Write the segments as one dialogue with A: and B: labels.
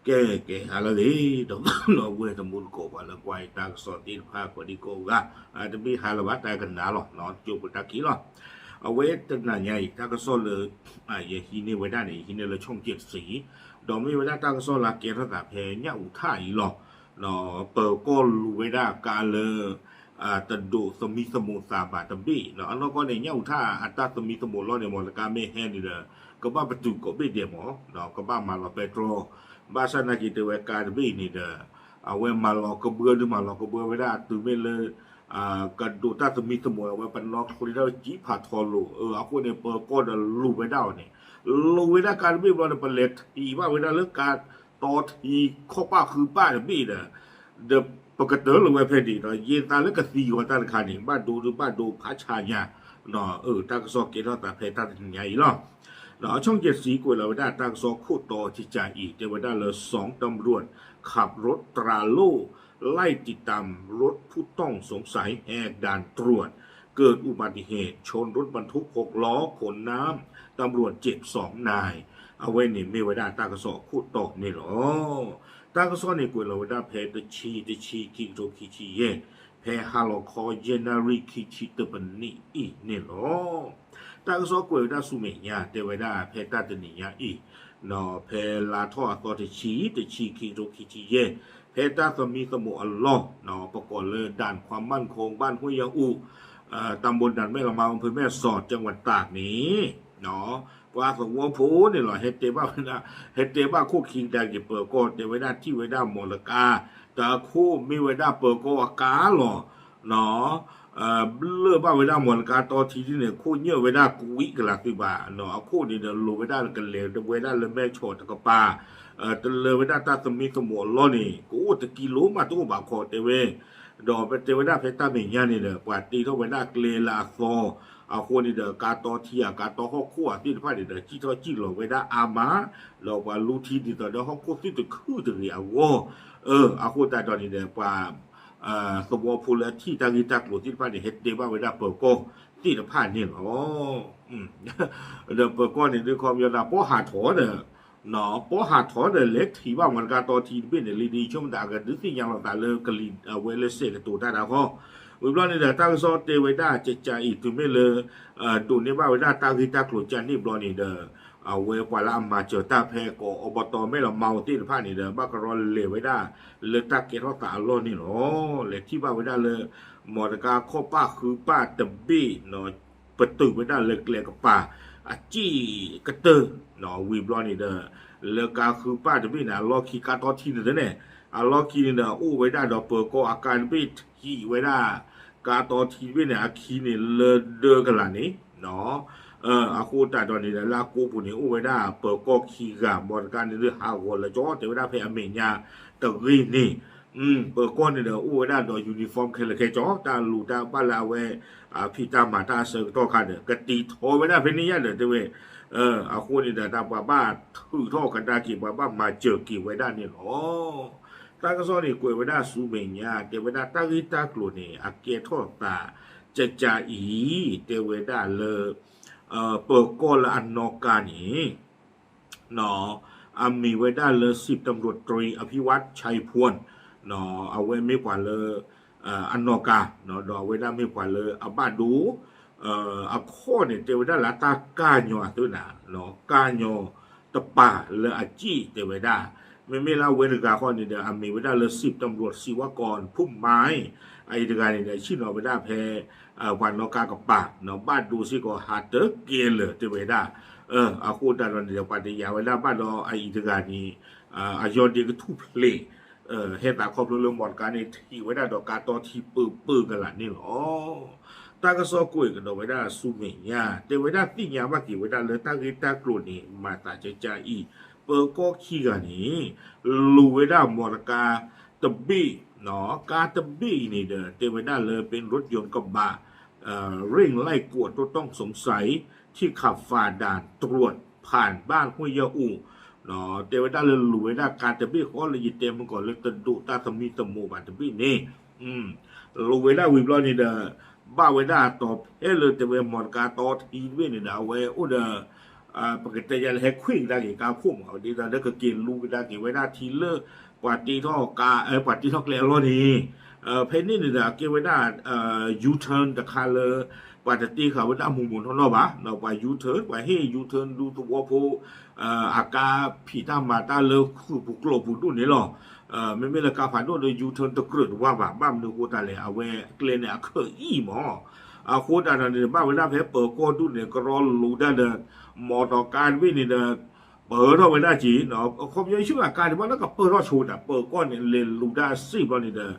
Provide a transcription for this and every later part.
A: ke hala de do no we to mun ko ba la kwai ta so tin pha ko di ko ga ta bi hala ba ta kan na lo no chu ta ki lo a we ta na nyai ta ko so le ye hi ni we da ni hi ni le chong jet si do mi we da ta ko so la ke ta ka phe nya u tha yi lo no pe ko lu we da ka le ta do so mi so mo sa ba ta bi no an lo ko ne nya u tha a ta so mi so mo lo ne mo la ka me he ni deก็บ้าประตูก็ไม่เดียมเนาะก็บ้ามาลอเปโตรบ้าซานากิเตเวกาดบีนี่เด้อเอาไว้มาลอกระเบือหรือมาลอกระเบือไว้ได้ตื่นไม่เลยกระโดดตาสมิสมวยเอาไว้เป็นล็อกคนที่เราจีผ่าทอลูเอาคนเนี่ยเปิดก้อนลูไว้ได้เนี่ยลูไว้ได้การบีบอลเป็นเล็ดทีว่าไว้ได้เรื่องการต่อทีข้อป้าคือป้าเนี่ยบีเด้อเดปกติเราไว้เพดีเนาะเย็นตาเรื่องกระสีวันตาคันนี่บ้านดูหรือบ้านดูพระชายาเนาะตากระสอบเกล้าตาเพตาถึงใหญ่เนาะเราช่องเจ็ดสีกวยเราได้ตั้งซอกคู่ต่อที่จ่าอีกแต่ว่าได้เลยสองตำรวจขับรถตราโล่ไล่ติดตามรถผู้ต้องสงสัยแหกด่านตรวจเกิดอุบัติเหตุชนรถบรรทุก6 ล้อขนน้ำตำรวจเจ็บ2 นายเอาไว้นี่ไม่ไว้ได้ตั้งซอกคู่ต่อนี่หรอตั้งซอกในกวยเราได้เพตชีกิโรคิชีเย่เพฮาโลคอเจนาริคิชิตบันนี่อีนี่หรอตั้งซอกกวยได้สุเมียเทวดาเพตาตนิยาอีนอเพลาทอตอชีคิโรคิชีเย่เพตาสมีสมุอัลลอฮ์นอประกอบเลยด่านความมั่นคงบ้านห้วยยาอูตำบลด่านแม่ละมาอำเภอแม่สอดจังหวัดตากนี้เนาะว่าสวัวพูนี่หรอเฮตเตบ้าเฮตเตบ้าคู่คิงแดงจะเปิดก็เทวดาที่เวดามอลกาแต่คู่มีเวดาเปิดก็อากาหรอเนาะเลือกบ้าเวลาหมดการต่อทีที่เนี่ยคู่เยอะเวลากุยกันละคือบ่าเนาะเอาคู่นี่เดี๋ยวรู้เวลากันเลยเดี๋ยวเวลาเลยแม่โฉดกับป้าแต่เลยเวลาตาสมีสมองล้อนี่กูตะกี้รู้มาตู้บ่าคอเตเวดอกเป็นเทวดาเพชรตาเมียนี่เด้อปาตีเท่าเวลาเกลลาซอเอาคู่นี่เด้อการต่อเทียการต่อข้อคู่ที่พาเด้อที่เท่าจี้หลอกเวลาอามาเราว่ารู้ทีนี่ต่อเดี๋ยวข้อคู่ที่จะคือจะเรียกว่าเอาคู่แต่ตอนนี้เด้อป่าสมบูรณ์ที่ทางนี้จากหลวงที่พาเด้อเฮ็ดเดบ้าเวลาเปิดก็ที่จะพาเนี่ยเดี๋ยวเปิดก็เนี่ยด้วยความยาวป้อหาถอเด้อเนาะป้อหาถอเด้อเล็กที่ว่ามันการต่อทีเป็นเดลีดีช่วงด่ากันหรือที่ยังเราแต่เลิกกลีเวลเสกตัวได้แล้วก็วิบลอนนี่เด้อตั้งซอเตเวด้าเจจาอีกถึงไม่เลยตัวนี้ว่าเวลาตั้งที่ตั้งหลวงจันนี่บลอนนี่เด้อเอาเวปลามาเจอตาแพก็อบตไม่ละเมาที่ผ้านี่เด้อบ้ากรอนเลไว้ได้เลยตาเกเราตาลอนี่เนาะเลยที่บ้าไว้ได้เลยหมอตกาข้อป้าคือป้าตะบี้เนาะประตูไว้ได้เลยเกลียกับป้าอาจี้กระเตอเนาะวิบลอนนี่เด้อเลยกาคือป้าตะบี้นะลอคีการต่อทีนี่เด้อเนี่ยลอคีนี่เด้ออู้ไว้ได้ดอกเปิดก็อาการบี้ที่ไว้ได้การต่อทีไว้เนี่ยอาคีนี่เลยเด้อกันละนี่เนาะอาคูแต่ตอนนี้ลากูผู้นี้อู้ไว้ได้เปิดก็ขี่กับบริการในเรื่องหาหัวละจ้อแต่ไว้ได้เพอเมญาตะกีนี่เปิดก้อนเนี่ยอู้ไว้ได้โดยยูนิฟอร์มเคลเคจ้อตาลูตาบ้านลาเวพี่ตามาตาเซอร์ต่อกันเนี่ยกตีโทไว้ได้เพนี่ยันเดี๋ยวเว้อาคูนี่เดี๋ยวตาบ้าถือท่อกันตากี่บ้ามาเจอกี่ไว้ได้เนี่ยหรอตากระซ้อนนี่กวยไว้ได้สูเมญาเดี๋ยวไว้ได้ตากีตากลุ่นนี่อาเกทอตาจะจ่าอีเดี๋ยวไว้ได้เลยเปิดก้อนละอันนอกการนี้เนาะมีไว้ได้เลย10 ตำรวจตรีอภิวัตชัยพวนเนาะเอาไว้ไม่กว่าเลยอันนอกาเนาะดอกไว้ได้ไม่กว่าเลยอาบ้าดูอาข้อเนี่ยเจอไว้ได้ละตากาโยตัวน่ะเนาะกาโยตะป่าเลยอาจีเจอไว้ได้ไม่เล่าเว้นกาข้อนี่เดี๋ยวมีไว้ได้เลย10 ตำรวจศิวกรพุ่มไม้ไอ้ตัวการเนี่ยชิ้นเอาไว้ได้แพวันนอกากับป่าเนาะบ้านดูสิก็หาเตอเกลเลยเจอไว้ได้อาคูดารอนเดียวปฏิยาไว้ได้บ้านเราไอ้ตัวการนี้ยอดดีก็ทุบเละเหตุการณ์ครอบครัวเรื่องหมดการนี่ที่ไว้ได้ดอกการต่อที่ปื้กันละนี่หรอตากระซอกุยกันเอาไว้ได้สุเมียแต่ไว้ได้ติ่งยาว่ากี่ไว้ได้เลยตากีตากลุ่นนี่มาตาใจใจอีเปิดก็ขี้กันนี่ลูไว้ได้หมดกาตบบี้เนาะกาตบบี้นี่เด้อแต่ไว้ได้เลยเป็นรถยนต์กระบะเร่งไล่กวดตัวต้องสงสัยที่ขับฝ่าด่านตรวจผ่านบ้านห้วยยาอูเนาะแต่ไว้ได้เลยลูไว้ได้การตบบี้เขาเลยยึดเต็มมันก่อนเลยตะดุตาตะมีตะมูบาตบบี้นี่ลูไว้ได้วิบล้อนี่เด้อบ้าไว้ได้ตอบเลยแต่เวหมดการต่อทีเว้นี่เด้อเว้อุด ปกติจะให้คุยได้กี่การพุ่มเขาดีแต่เด็กก็กินลูกได้กี่ไว้ได้ทีเลิกกว่าตีท่อกากว่าตีท่อแล้วรอนี่เพนนี่เนี่ยเกี่ยวไว้ได้ยูเทิร์นตะคาเลยกว่าจะตีเขาไว้ได้มุมมุมท่อนรอบะเราไปยูเทิร์นไปให้ยูเทิร์นดูตัวโพอากาผีตามมาตาเลยคือบุกโลบุกดูนี่หรอไม่ละการผ่านด้วยยูเทิร์นตะกรุดว่าแบบบ้านดูกูตาเลยเอาไว้เกลเนี่ยเคยอีหมอโคตรอันนั้นบ้านเวลาเพเปิดก็ดูเนี่ยก็รอรู้ได้เดินมอต่อการวิ่งนี่เดินเปิดเข้าไปได้จีเนาะคงยังชื่ออาการที่ว่าแล้วก็เปิดรอดชูดเปิดก้อนเนี่ยเลนรู้ได้สิบวันนี่เดิน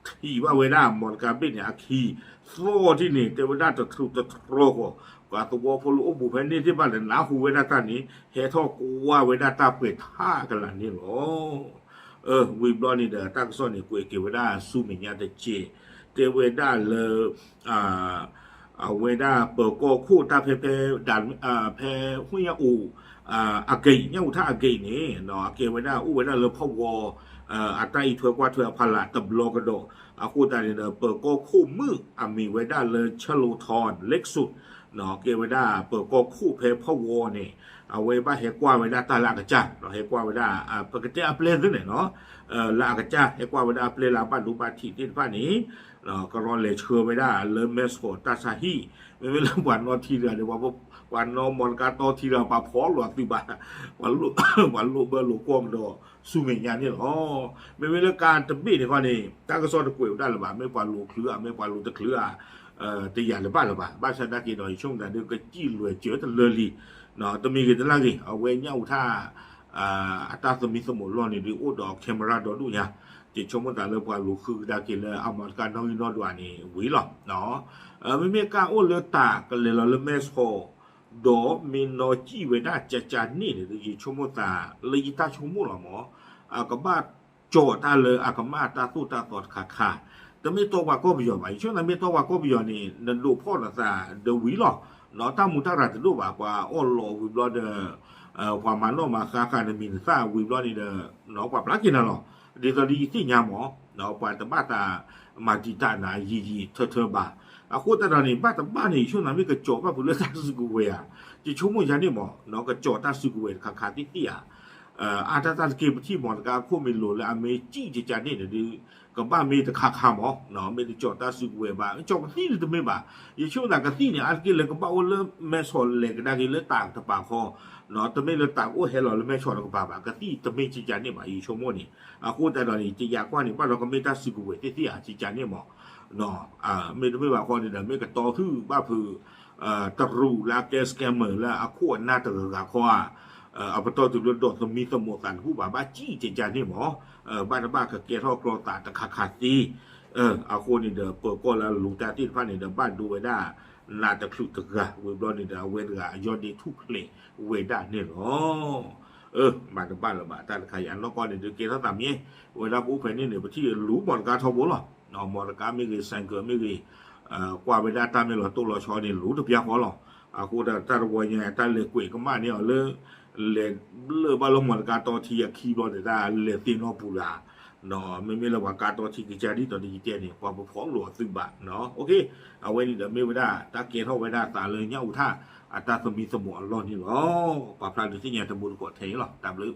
A: ที่ว่าเวลามอการวิ่งเนี่ยคีโซ่ที่นี่แต่เวลาจะทุบจะโรกว่าตัวพลูบุเพนนี่ที่บ้านเนี่ยหนาหูเวลาตานี้เฮทอกว่าเวลาตาเปิดท่ากันละนี่หรอวิบลอนี่เดินตั้งซ่อนเนี่ยกูเกี่ยวเวลาสู้มีเนี่ยจะเจเตเวลาเลยเวลาเปิดก็คู่ตาเพดันเพหุยอูอาเกยเนี่ยอุท่าอาเกยนี่เนาะอาเกยเวลาเวลาเลยพ่อวอัตราอีทัวกว่าทัวพลาตบโลกระโดคู่ตาเนี่ยเปิดก็คู่มือมีเวลาเลยชโลทอนเล็กสุดเนาะเกยเวลาเปิดก็คู่เพพ่อวเนี่ยเอาไว้บ้าเฮกว่าเวลาตาลากระจ้าเนาะเฮกว่าเวลาปกติอัปเลนด้วยเนาะลากระจ้าเฮกว่าเวลาอัปเลนลาบ้านดูบ้านที่ที่บ้านนี้ก็รอเลยเชื่อไม่ได้เริ่มเมสโกตาซาฮีไม่เป็นเรื่องวันนอทีเดียวเดี๋ยวว่าวันนอมอนการตอทีเดียวปาพอหลวงติบาวันลุวันลุเบอร์ลุกวงดอสุเมียนี่อ๋อไม่เป็นเรื่องการตะบี้ในข้อนี้ตั้งก็สอนตะกุยได้หรือเปล่าไม่ปานลุเคลือไม่ปานลุตะเคลือตีอย่างหรือบ้านหรือเปล่าบ้านฉันนักกินหน่อยช่วงนั้นเดี๋ยวก็จี้รวยเจอแต่เลลีเนาะตะมีกันตั้งกี่เอาไว้เนี่ยอุท่าอัตราสมิสมุนร้อนนี่ดูโอ้ดอกแคมราดอดูเนี่ยจิตชมว่าแต่เรื่องความรู้คือได้กินเลยเอามาการน้องอินนอดวานี่วิหรอเนาะไม่มีการโอ้เลือตากันเลยเราเริ่มเมสโคดอมินโนจีเวน่าจะจานนี่เนี่ยจิตชมว่าแต่เลยตาชมว่าหรอหมอกับบ้าโจตาเลยกับมาตาสู้ตาตอดขาแต่ไม่ตัวว่าก็ไม่ยอมไอ้ช่วงนั้นไม่ตัวว่าก็ไม่ยอมนี่นันดูพ่อละซาเดวิหรอเนาะถ้ามุตาราจะดูว่าโอ้โลวิบลอเดความมันโนมาคาคาเดมินซาวิบลอนี่เดเนาะกว่าปลักกินนะเนาะเดี๋ยวดีที่ยามหมอเนาะปานตะบ้าตามาจิตานายีเธอบาคู่ตานี่บ้าตะบ้านี่ช่วงนั้นมีกระจกว่าผู้เลือกตาสุกุเวียจะชุ่มมือยันนี่หมอเนาะกระจกตาสุกุเวียขาติเตียอาตาเก็บที่หมอนกาคู่มีโลและอเมจีจะจานนี่เดี๋ยวกับบ้านมีแต่ขาหมอเนาะไม่ได้จอดตาสุกุเวียบ้าจอดที่นี่จะไม่บ้ายิ่งช่วงนั้นกับที่เนี่ยอาจกินเลยกับบ้าเริ่มแม่สอนเลยก็ได้กินเลือดต่างตะปาคอเนาะแต่ไม่เลือดต่างโอ้เฮลล์แล้วแม่สอนกับบ้ากับที่แต่ไม่จะจานนี่บ้ายิ่งชั่วโมงนี่คู่ตานี่จะอยากว่านี่บ้านเราก็ไม่ได้สุกุเวียที่จะจานนี่หมอเนาะไม่ว่าคนเนี่ยไม่กับต่อทื่อบ้าพือตะรูลาเกสแกมเมอร์และคู่หน้าตะกาคอเอาไปต่อถึงรถดอดมีสมุตันผู้บ้าจี้เจจานนี่หมอบ้านกับเกียร์ท่อกรอตาตะขาดตีเอาคนนี่เดี๋ยวเปิดก็แล้วลุงตาที่พันนี่เดี๋ยวบ้านดูไว้ได้นาตะคลุตะกะเวบลอนนี่เดี๋ยวเวดกะยอดดีทุกเพลเวด้าเนี่ยหรอบ้านละบ้านตาขยันแล้วก็เนี่ยเดี๋ยวเกียร์ท่าตามนี้เวลาผู้เพลนี่เนี่ยไปที่รู้บอลการทบหรอเนาะบอลการไม่เคยแซงเกิดไม่เคยกว่าเวลาตามไม่หรอตัวเราชอนี่รู้ทุกอย่างหรอคู่ตาวัวยังไงตาเลือกกุยก็มาเนี่ยเลยบาลงเหมือนการต่อทีคีย์บอร์ดได้เลยตีนอปูลาเนาะไม่ระหว่างการต่อทีกิจการที่ต่อดิจิตอลเนี่ยความพร้อมหลวงซึ่งบาเนาะโอเคเอาไว้นี่เดี๋ยวไม่ได้ตาเกท่าไว้ได้ตาเลยเนี่ยอุท่าอัตราสมีสมองรอดนี่หรอปรับพลังที่เนี่ยจะบุญกดเทหรอตามเลย